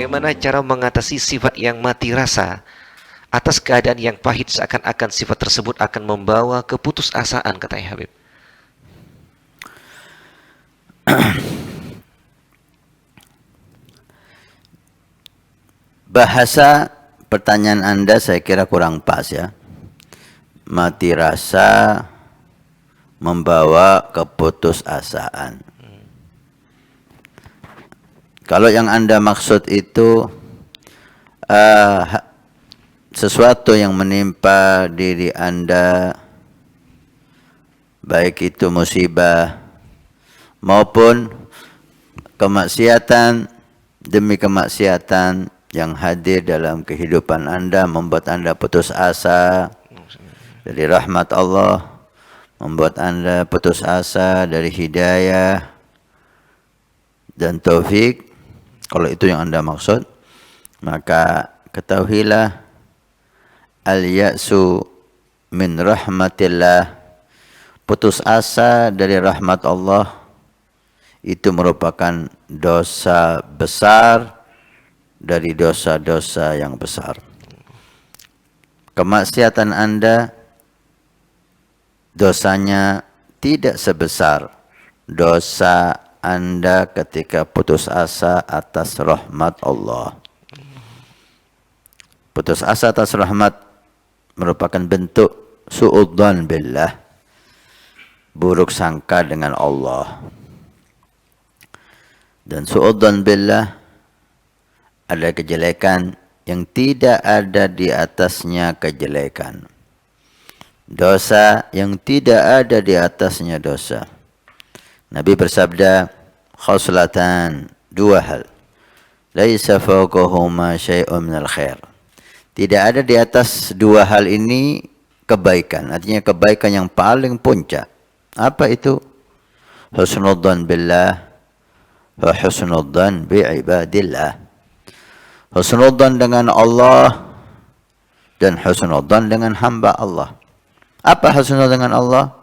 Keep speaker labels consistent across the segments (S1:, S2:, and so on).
S1: bagaimana cara mengatasi sifat yang mati rasa atas keadaan yang pahit, seakan-akan sifat tersebut akan membawa keputusasaan, kata Habib.
S2: Bahasa pertanyaan Anda saya kira kurang pas ya. Mati rasa membawa keputusasaan. Kalau yang Anda maksud itu sesuatu yang menimpa diri Anda, baik itu musibah maupun kemaksiatan demi kemaksiatan yang hadir dalam kehidupan Anda, membuat Anda putus asa dari rahmat Allah, membuat Anda putus asa dari hidayah dan taufik. Kalau itu yang Anda maksud, maka ketahuilah al-ya'su min rahmatillah, putus asa dari rahmat Allah itu merupakan dosa besar dari dosa-dosa yang besar. Kemaksiatan Anda, dosanya tidak sebesar dosa Anda ketika putus asa atas rahmat Allah. Putus asa atas rahmat merupakan bentuk su'udzan billah, buruk sangka dengan Allah. Dan su'udzan billah ada kejelekan yang tidak ada di atasnya kejelekan. Dosa yang tidak ada di atasnya dosa. Nabi bersabda, khoslatan, dua hal. Laisa fawqahuma syai'un minal khair. Tidak ada di atas dua hal ini kebaikan. Artinya kebaikan yang paling puncak. Apa itu? Husnudzan billah wa husnudzan bi'ibadillah. Husnudzan dengan Allah dan husnudzan dengan hamba Allah. Apa husnudzan dengan Allah?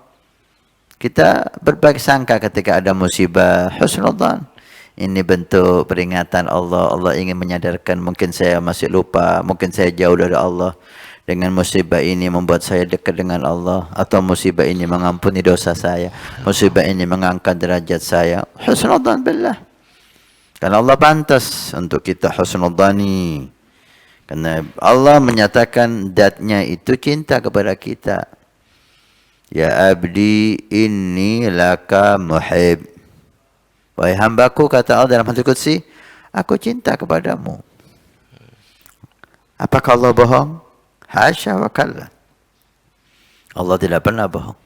S2: Kita berbaik sangka ketika ada musibah. Husnudzan. Ini bentuk peringatan Allah. Allah ingin menyadarkan, mungkin saya masih lupa, mungkin saya jauh dari Allah. Dengan musibah ini membuat saya dekat dengan Allah. Atau musibah ini mengampuni dosa saya. Musibah ini mengangkat derajat saya. Husnudzan billah. Karena Allah pantas untuk kita husnudzani. Karena Allah menyatakan zatnya itu cinta kepada kita. Ya abdi inni laka muhib. Wahai hambaku, kata Allah dalam hadis qudsi, aku cinta kepadamu. Apakah Allah bohong? Hasya wa kalla. Allah tidak pernah bohong.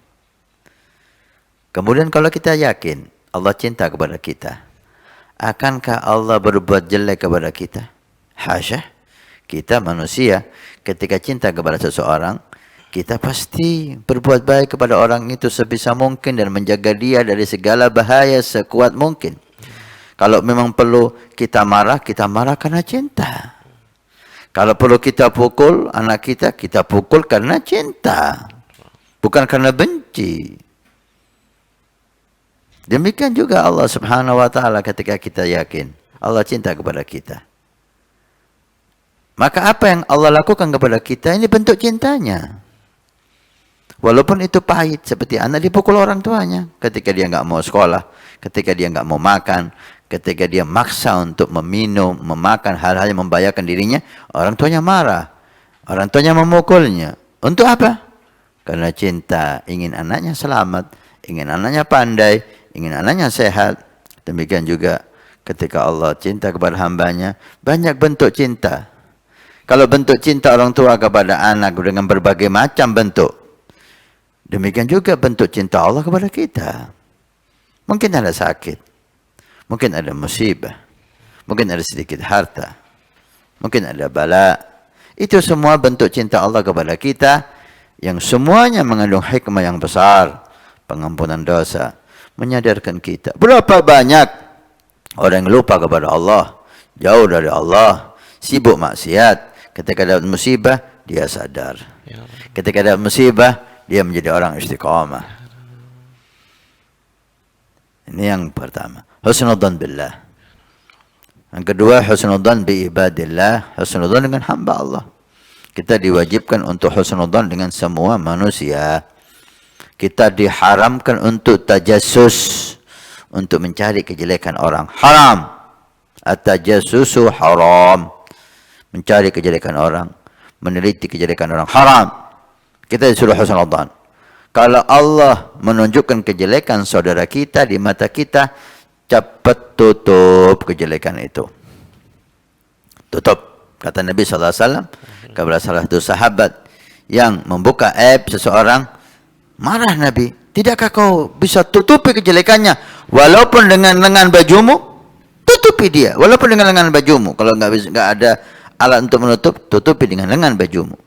S2: Kemudian kalau kita yakin Allah cinta kepada kita, akankah Allah berbuat jelek kepada kita? Hasya. Kita manusia, ketika cinta kepada seseorang, kita pasti berbuat baik kepada orang itu sebisa mungkin dan menjaga dia dari segala bahaya sekuat mungkin. Kalau memang perlu kita marah karena cinta. Kalau perlu kita pukul anak kita pukul karena cinta. Bukan karena benci. Demikian juga Allah Subhanahu wa taala ketika kita yakin Allah cinta kepada kita. Maka apa yang Allah lakukan kepada kita ini bentuk cintanya. Walaupun itu pahit, seperti anak dipukul orang tuanya ketika dia nggak mau sekolah, ketika dia nggak mau makan, ketika dia maksa untuk meminum, memakan hal-hal yang membahayakan dirinya, orang tuanya marah, orang tuanya memukulnya. Untuk apa? Karena cinta, ingin anaknya selamat, ingin anaknya pandai, ingin anaknya sehat. Demikian juga ketika Allah cinta kepada hambanya, banyak bentuk cinta. Kalau bentuk cinta orang tua kepada anak dengan berbagai macam bentuk, demikian juga bentuk cinta Allah kepada kita. Mungkin ada sakit, mungkin ada musibah, mungkin ada sedikit harta, mungkin ada bala. Itu semua bentuk cinta Allah kepada kita yang semuanya mengandung hikmah yang besar. Pengampunan dosa, menyadarkan kita. Berapa banyak orang yang lupa kepada Allah, jauh dari Allah, sibuk maksiat. Ketika dapat musibah, dia sadar. Ketika dapat musibah, dia menjadi orang istiqamah. Ini yang pertama. Husnudzan billah. Yang kedua, husnudzan bi ibadillah, husnudzan dengan hamba Allah. Kita diwajibkan untuk husnudzan dengan semua manusia. Kita diharamkan untuk tajassus, untuk mencari kejelekan orang. Haram. At-tajassusu haram. Mencari kejelekan orang, meneliti kejelekan orang, haram. Kita disuruh husnudzan. Kalau Allah menunjukkan kejelekan saudara kita di mata kita, cepat tutup kejelekan itu. Tutup. Kata Nabi SAW kepada salah satu sahabat yang membuka aib seseorang, marah Nabi, tidakkah kau bisa tutupi kejelekannya walaupun dengan lengan bajumu? Tutupi dia walaupun dengan lengan bajumu. Kalau nggak ada alat untuk menutup, tutupi dengan lengan bajumu.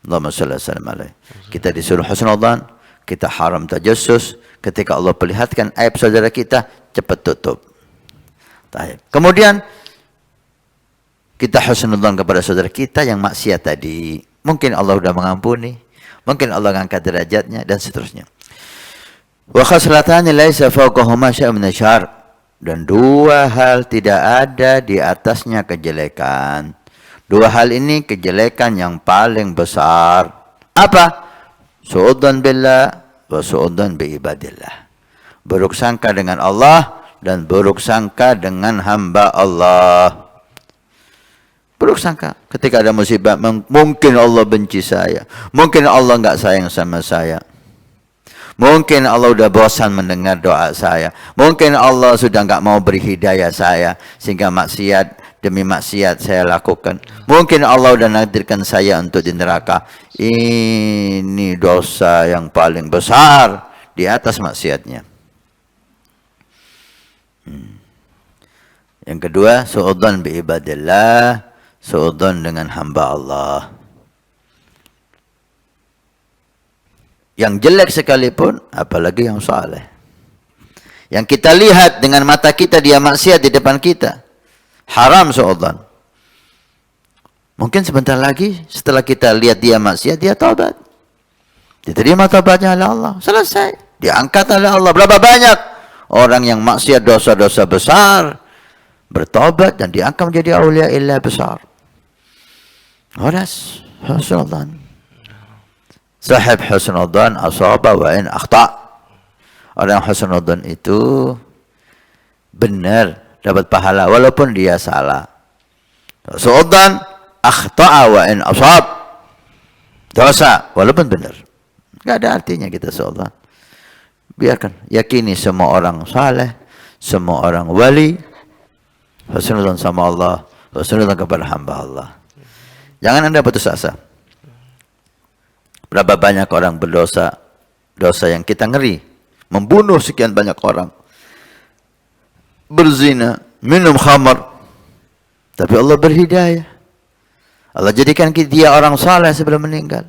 S2: Allahumma shalli alaihi. Kita disuruh husnudzan, kita haram tajassus. Ketika Allah perlihatkan aib saudara kita, cepat tutup. Kemudian kita husnudzan kepada saudara kita yang maksiat tadi. Mungkin Allah sudah mengampuni, mungkin Allah mengangkat derajatnya, dan seterusnya. Wa khaslatani laisa fawqahuma syai'un min asyarr. Dan dua hal tidak ada di atasnya kejelekan. Dua hal ini kejelekan yang paling besar. Apa? Su'udzan billah wa su'udzan bi ibadillah. Buruk sangka dengan Allah dan buruk sangka dengan hamba Allah. Buruk sangka ketika ada musibah, mungkin Allah benci saya, mungkin Allah enggak sayang sama saya, mungkin Allah sudah bosan mendengar doa saya, mungkin Allah sudah enggak mau beri hidayah saya sehingga maksiat demi maksiat saya lakukan, mungkin Allah sudah nakdirkan saya untuk di neraka. Ini dosa yang paling besar di atas maksiatnya. Yang kedua, su'udzan bi ibadillah, su'udzan dengan hamba Allah. Yang jelek sekalipun, apalagi yang saleh. Yang kita lihat dengan mata kita dia maksiat di depan kita, haram su'udzan. Mungkin sebentar lagi setelah kita lihat dia maksiat, dia taubat. Diterima taubatnya oleh Allah, selesai. Diangkat oleh Allah. Berapa banyak orang yang maksiat dosa-dosa besar bertobat dan diangkat menjadi aulia illah besar. Horas husnudzan. Sahib husnudzan asaba wa in akhta. Orang husnudzan itu benar dapat pahala walaupun dia salah. Su'udzan akhta'a wa in asab. Dosa walaupun benar. Enggak ada artinya kita su'udzan. Biarkan, yakini semua orang saleh, semua orang wali, husnudzan sama Allah, husnudzan kepada hamba Allah. Jangan Anda putus asa. Berapa banyak orang berdosa, dosa yang kita ngeri, membunuh sekian banyak orang, berzina, minum khamar, tapi Allah berhidayah. Allah jadikan dia orang saleh sebelum meninggal.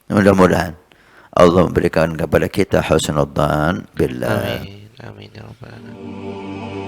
S2: Mudah-mudahan Allah memberikan kepada kita husnudzan billah.
S1: Amin. Amin ya rabbal alamin.